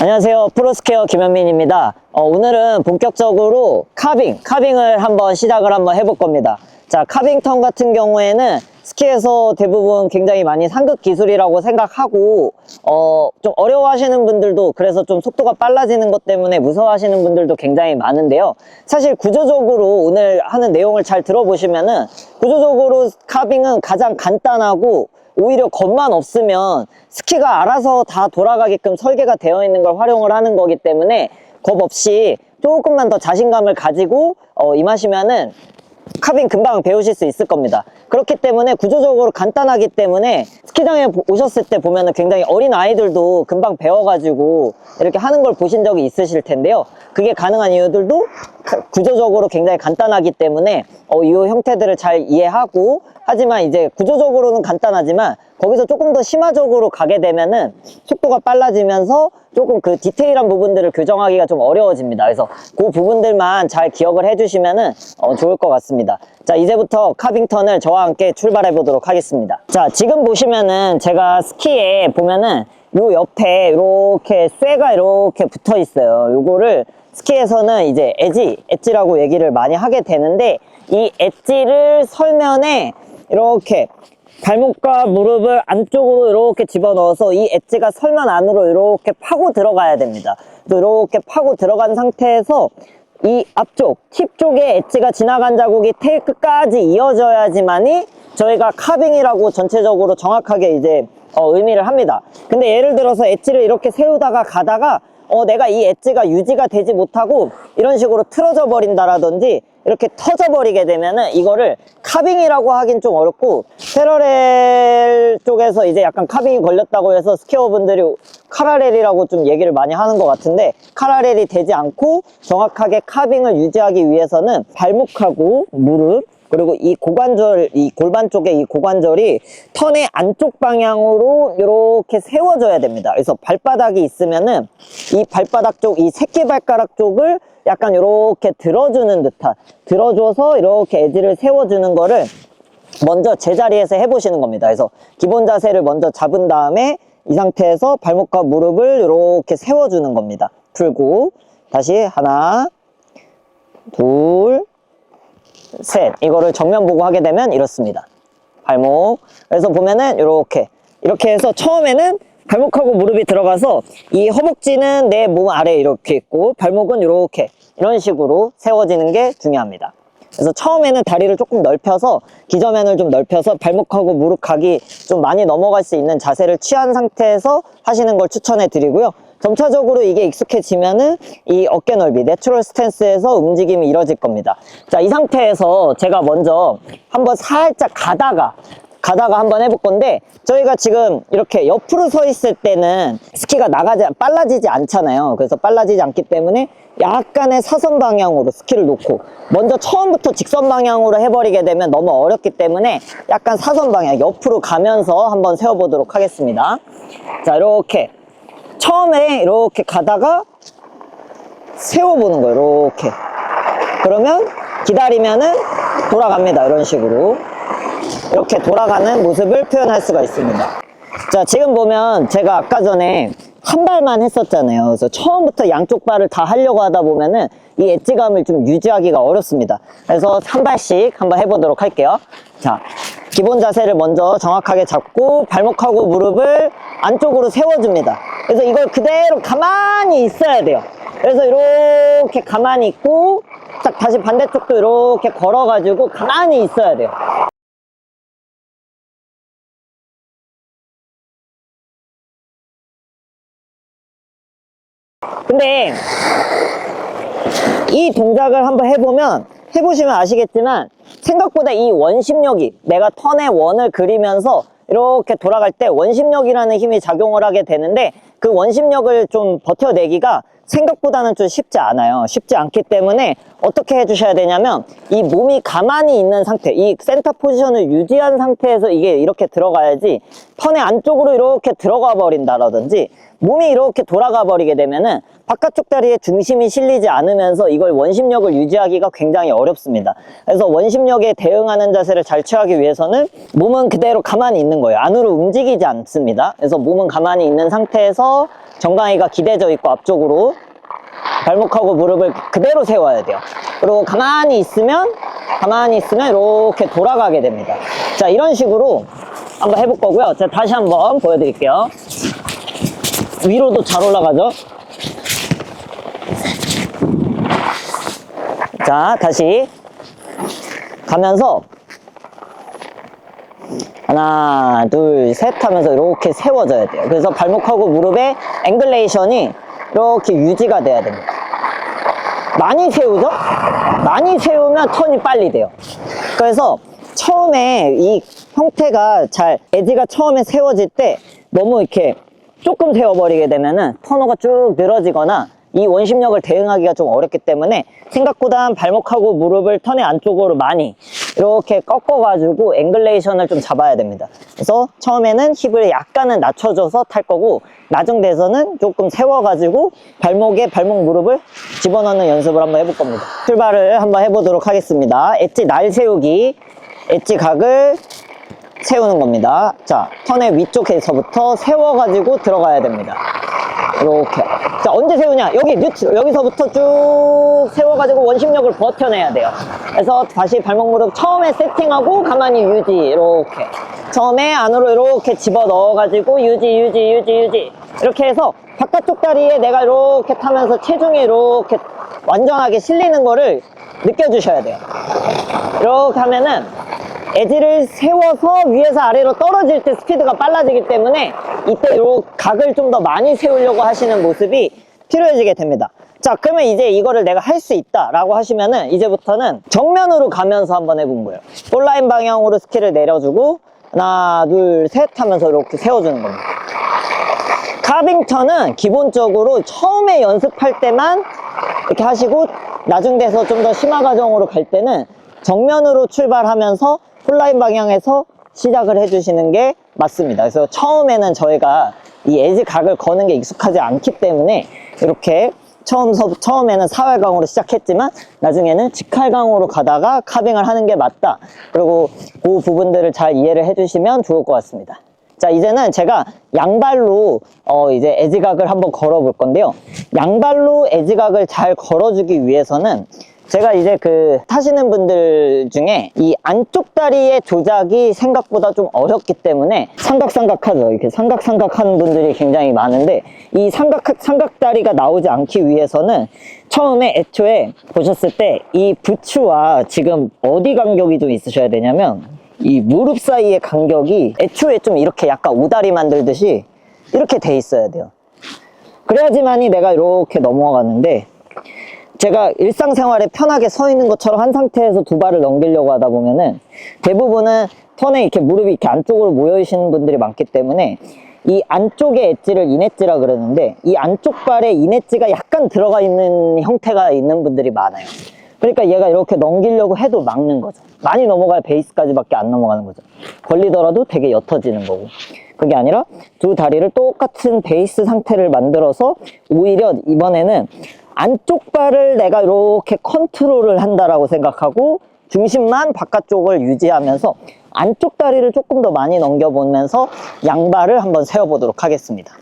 안녕하세요. 프로스퀘어 김현민입니다. 오늘은 본격적으로 카빙을 한번 시작을 해볼 겁니다. 자, 카빙턴 같은 경우에는 스키에서 대부분 굉장히 많이 상급 기술이라고 생각하고 좀 어려워하시는 분들도, 그래서 좀 속도가 빨라지는 것 때문에 무서워하시는 분들도 굉장히 많은데요. 사실 구조적으로 오늘 하는 내용을 잘 들어보시면은 구조적으로 카빙은 가장 간단하고 오히려 겁만 없으면 스키가 알아서 다 돌아가게끔 설계가 되어 있는 걸 활용을 하는 거기 때문에 겁 없이 조금만 더 자신감을 가지고 임하시면은 카빙 금방 배우실 수 있을 겁니다. 그렇기 때문에 구조적으로 간단하기 때문에 스키장에 오셨을 때 보면은 굉장히 어린 아이들도 금방 배워가지고 이렇게 하는 걸 보신 적이 있으실 텐데요. 그게 가능한 이유들도 구조적으로 굉장히 간단하기 때문에 이 형태들을 잘 이해하고, 하지만 이제 구조적으로는 간단하지만 거기서 조금 더 심화적으로 가게 되면은 속도가 빨라지면서 조금 그 디테일한 부분들을 교정하기가 좀 어려워집니다. 그래서 그 부분들만 잘 기억을 해주시면은 좋을 것 같습니다. 자, 이제부터 카빙턴을 저와 함께 출발해 보도록 하겠습니다. 자, 지금 보시면은 제가 스키에 보면은 요 옆에 이렇게 쇠가 이렇게 붙어 있어요. 요거를 스키에서는 이제 엣지라고 얘기를 많이 하게 되는데, 이 엣지를 설면에 이렇게 발목과 무릎을 안쪽으로 이렇게 집어넣어서 이 엣지가 설면 안으로 이렇게 파고 들어가야 됩니다. 또 이렇게 파고 들어간 상태에서 이 앞쪽 팁 쪽에 엣지가 지나간 자국이 테일 끝까지 이어져야지만이 저희가 카빙이라고 전체적으로 정확하게 이제 의미를 합니다. 근데 예를 들어서 엣지를 이렇게 세우다가 가다가 내가 이 엣지가 유지가 되지 못하고 이런 식으로 틀어져 버린다라든지 이렇게 터져 버리게 되면은 이거를 카빙이라고 하긴 좀 어렵고, 패러렐 쪽에서 이제 약간 카빙이 걸렸다고 해서 스키어분들이 카라렐이라고 좀 얘기를 많이 하는 것 같은데, 카라렐이 되지 않고 정확하게 카빙을 유지하기 위해서는 발목하고 무릎, 그리고 이 고관절, 이 골반 쪽에 이 고관절이 턴의 안쪽 방향으로 이렇게 세워져야 됩니다. 그래서 발바닥이 있으면은 이 발바닥 쪽, 이 새끼발가락 쪽을 약간 이렇게 들어주는 듯한, 들어줘서 이렇게 엣지를 세워주는 거를 먼저 제자리에서 해보시는 겁니다. 그래서 기본 자세를 먼저 잡은 다음에 이 상태에서 발목과 무릎을 이렇게 세워주는 겁니다. 풀고 다시 하나, 둘, 셋. 이거를 정면 보고 하게 되면 이렇습니다. 발목. 그래서 보면은 이렇게 해서 처음에는 발목하고 무릎이 들어가서 이 허벅지는 내 몸 아래에 이렇게 있고 발목은 이런 식으로 세워지는 게 중요합니다. 그래서 처음에는 다리를 조금 넓혀서, 기저면을 좀 넓혀서 발목하고 무릎 각이 좀 많이 넘어갈 수 있는 자세를 취한 상태에서 하시는 걸 추천해 드리고요. 점차적으로 이게 익숙해지면은 이 어깨 넓이, 내추럴 스탠스에서 움직임이 이뤄질 겁니다. 자, 이 상태에서 제가 먼저 한번 살짝 가다가 한번 해볼 건데, 저희가 지금 이렇게 옆으로 서 있을 때는 스키가 빨라지지 않잖아요. 그래서 빨라지지 않기 때문에 약간의 사선 방향으로 스키를 놓고, 먼저 처음부터 직선 방향으로 해버리게 되면 너무 어렵기 때문에 약간 사선 방향, 옆으로 가면서 한번 세워보도록 하겠습니다. 자, 이렇게 처음에 이렇게 가다가 세워보는 거예요. 이렇게. 그러면 기다리면은 돌아갑니다. 이런 식으로. 이렇게 돌아가는 모습을 표현할 수가 있습니다. 자, 지금 보면 제가 아까 전에 한 발만 했었잖아요. 그래서 처음부터 양쪽 발을 다 하려고 하다 보면은 이 엣지감을 좀 유지하기가 어렵습니다. 그래서 한 발씩 한번 해보도록 할게요. 자, 기본 자세를 먼저 정확하게 잡고 발목하고 무릎을 안쪽으로 세워줍니다. 그래서 이걸 그대로 가만히 있어야 돼요. 그래서 이렇게 가만히 있고, 딱 다시 반대쪽도 이렇게 걸어가지고 가만히 있어야 돼요. 근데 이 동작을 한번 해보시면 아시겠지만, 생각보다 이 원심력이, 내가 턴의 원을 그리면서 이렇게 돌아갈 때 원심력이라는 힘이 작용을 하게 되는데, 그 원심력을 좀 버텨내기가 생각보다는 좀 쉽지 않아요. 쉽지 않기 때문에 어떻게 해주셔야 되냐면, 이 몸이 가만히 있는 상태, 이 센터 포지션을 유지한 상태에서 이게 이렇게 들어가야지, 턴의 안쪽으로 이렇게 들어가 버린다라든지 몸이 이렇게 돌아가 버리게 되면은 바깥쪽 다리에 중심이 실리지 않으면서 이걸 원심력을 유지하기가 굉장히 어렵습니다. 그래서 원심력에 대응하는 자세를 잘 취하기 위해서는 몸은 그대로 가만히 있는 거예요. 안으로 움직이지 않습니다. 그래서 몸은 가만히 있는 상태에서 정강이가 기대져 있고 앞쪽으로 발목하고 무릎을 그대로 세워야 돼요. 그리고 가만히 있으면 이렇게 돌아가게 됩니다. 자, 이런 식으로 한번 해볼 거고요. 자, 다시 한번 보여드릴게요. 위로도 잘 올라가죠? 자, 다시 가면서 하나, 둘, 셋 하면서 이렇게 세워져야 돼요. 그래서 발목하고 무릎의 앵글레이션이 이렇게 유지가 돼야 됩니다. 많이 세우죠? 많이 세우면 턴이 빨리 돼요. 그래서 처음에 이 형태가 에지가 처음에 세워질 때 너무 이렇게 조금 세워버리게 되면은 터너가 쭉 늘어지거나 이 원심력을 대응하기가 좀 어렵기 때문에 생각보다 발목하고 무릎을 턴의 안쪽으로 많이 이렇게 꺾어가지고 앵글레이션을 좀 잡아야 됩니다. 그래서 처음에는 힙을 약간은 낮춰줘서 탈 거고 나중돼서는 조금 세워가지고 발목 무릎을 집어넣는 연습을 한번 해볼 겁니다. 출발을 한번 해보도록 하겠습니다. 엣지 날 세우기, 엣지 각을 세우는 겁니다. 자, 턴의 위쪽에서부터 세워가지고 들어가야 됩니다. 이렇게. 자, 언제 세우냐? 여기 뉴트럴, 여기서부터 쭉 세워가지고 원심력을 버텨내야 돼요. 그래서 다시 발목 무릎 처음에 세팅하고 가만히 유지, 이렇게. 처음에 안으로 이렇게 집어 넣어가지고 유지. 이렇게 해서 바깥쪽 다리에 내가 이렇게 타면서 체중이 이렇게 완전하게 실리는 거를 느껴주셔야 돼요. 이렇게 하면은 엣지를 세워서 위에서 아래로 떨어질 때 스피드가 빨라지기 때문에 이때 요 각을 좀 더 많이 세우려고 하시는 모습이 필요해지게 됩니다. 자, 그러면 이제 이거를 내가 할 수 있다 라고 하시면은 이제부터는 정면으로 가면서 한번 해본 거예요. 볼라인 방향으로 스키를 내려주고 하나, 둘, 셋 하면서 이렇게 세워주는 겁니다. 카빙턴은 기본적으로 처음에 연습할 때만 이렇게 하시고 나중 돼서 좀 더 심화 과정으로 갈 때는 정면으로 출발하면서 풀라인 방향에서 시작을 해주시는 게 맞습니다. 그래서 처음에는 저희가 이 에지 각을 거는 게 익숙하지 않기 때문에 이렇게 처음에는 사활강으로 시작했지만 나중에는 직활강으로 가다가 카빙을 하는 게 맞다. 그리고 그 부분들을 잘 이해를 해주시면 좋을 것 같습니다. 자, 이제는 제가 양발로 이제 에지각을 한번 걸어 볼 건데요. 양발로 에지각을 잘 걸어주기 위해서는 제가 이제 타시는 분들 중에 이 안쪽 다리의 조작이 생각보다 좀 어렵기 때문에 삼각하죠. 이렇게 삼각하는 분들이 굉장히 많은데 이 삼각다리가 나오지 않기 위해서는 처음에 애초에 보셨을 때 이 부츠와 지금 어디 간격이 좀 있으셔야 되냐면 이 무릎 사이의 간격이 애초에 좀 이렇게 약간 오다리 만들듯이 이렇게 돼 있어야 돼요. 그래야지만이 내가 이렇게 넘어가는데 제가 일상생활에 편하게 서 있는 것처럼 한 상태에서 두 발을 넘기려고 하다 보면은 대부분은 턴에 이렇게 무릎이 이렇게 안쪽으로 모여 있는 분들이 많기 때문에 이 안쪽의 엣지를 인엣지라 그러는데 이 안쪽 발에 인엣지가 약간 들어가 있는 형태가 있는 분들이 많아요. 그러니까 얘가 이렇게 넘기려고 해도 막는 거죠. 많이 넘어가야 베이스까지밖에 안 넘어가는 거죠. 걸리더라도 되게 옅어지는 거고. 그게 아니라 두 다리를 똑같은 베이스 상태를 만들어서 오히려 이번에는 안쪽 발을 내가 이렇게 컨트롤을 한다라고 생각하고 중심만 바깥쪽을 유지하면서 안쪽 다리를 조금 더 많이 넘겨보면서 양발을 한번 세워보도록 하겠습니다.